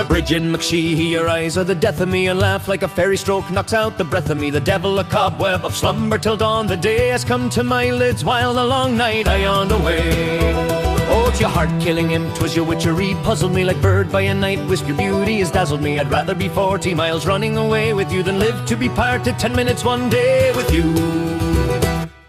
Bridget McShee, your eyes are the death of me, and laugh like a fairy stroke knocks out the breath of me. The devil, a cobweb of slumber till dawn, the day has come to my lids while the long night I yawned away. Oh, it's your heart killing him, 'twas your witchery puzzled me like bird by a night wisp. Your beauty has dazzled me, I'd rather be 40 miles running away with you than live to be parted 10 minutes one day with you.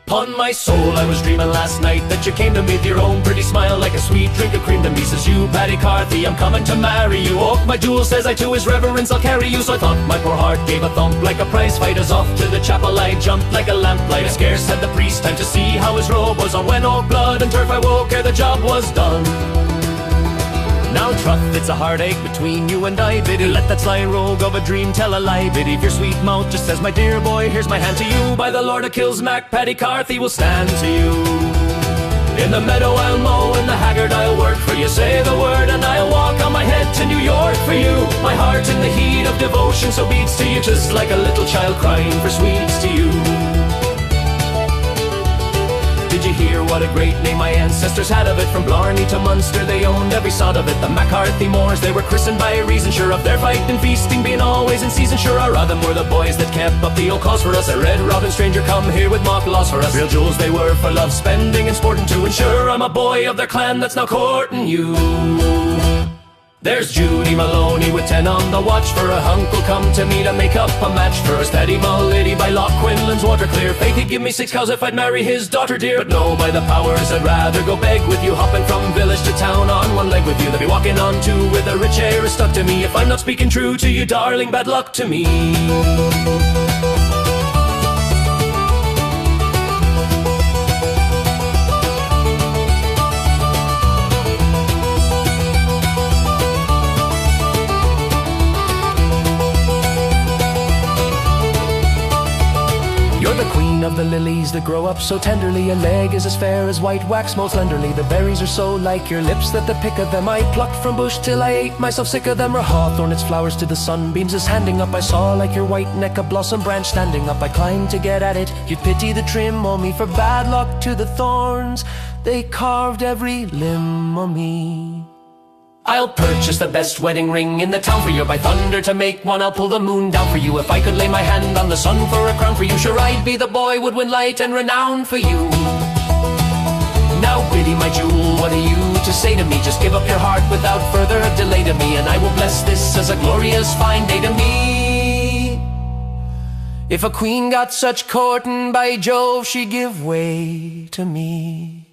Upon my soul, I was dreaming last night that you came to me with your own pretty smile, like a sweet drink of cream to me. Says you, Paddy Maccarthy, I'm coming to marry you. Oh, my jewel, says I to his reverence I'll carry you. So I thought my poor heart gave a thump like a prize fight, as off to the chapel I jumped like a lamplight. I scarce had the priest time to see how his robe was on, when all blood and turf I woke ere the job was done. Now troth, it's a heartache between you and I, Biddy. Let that sly rogue of a dream tell a lie, Biddy. If your sweet mouth just says, my dear boy, here's my hand to you, by the Lord of kills Mac, Paddy Maccarthy will stand to you. In the meadow I'll mow, in the haggard I'll work for you. Say the word and I'll walk on my head to New York for you. My heart in the heat of devotion so beats to you, just like a little child crying for sweets to you. Did you hear what a great name my ancestors had of it? From Blarney to Munster they owned every sod of it. The Maccarthy Moors, they were christened by a reason, sure of their fight and feasting being always in season. Sure our them were the boys that kept up the old cause for us. A red robin stranger come here with mock laws for us. Real jewels they were for love spending and sporting too. And sure I'm a boy of their clan that's now courting you. There's Judy Maloney with 10 on the watch for a hunk'll come to me to make up a match for us. Steady Mullidy by Loch Quinlan's water clear. Faith he'd give me 6 cows if I'd marry his daughter dear. But no, by the powers, I'd rather go beg with you, hopping from village to town on one leg with you, than be walking on two with a rich heir stuck to me. If I'm not speaking true to you, darling, bad luck to me. You're the queen of the lilies that grow up so tenderly. Your leg is as fair as white wax most slenderly. The berries are so like your lips that the pick of them I plucked from bush till I ate myself sick of them. Or hawthorn, its flowers to the sunbeams is handing up. I saw like your white neck a blossom branch standing up. I climbed to get at it, you'd pity the trim o' me. For bad luck to the thorns, they carved every limb o' me. I'll purchase the best wedding ring in the town for you. By thunder to make one, I'll pull the moon down for you. If I could lay my hand on the sun for a crown for you, sure I'd be the boy would win light and renown for you. Now Biddy, my jewel, what are you to say to me? Just give up your heart without further delay to me, and I will bless this as a glorious fine day to me. If a queen got such courting, by Jove, she'd give way to me.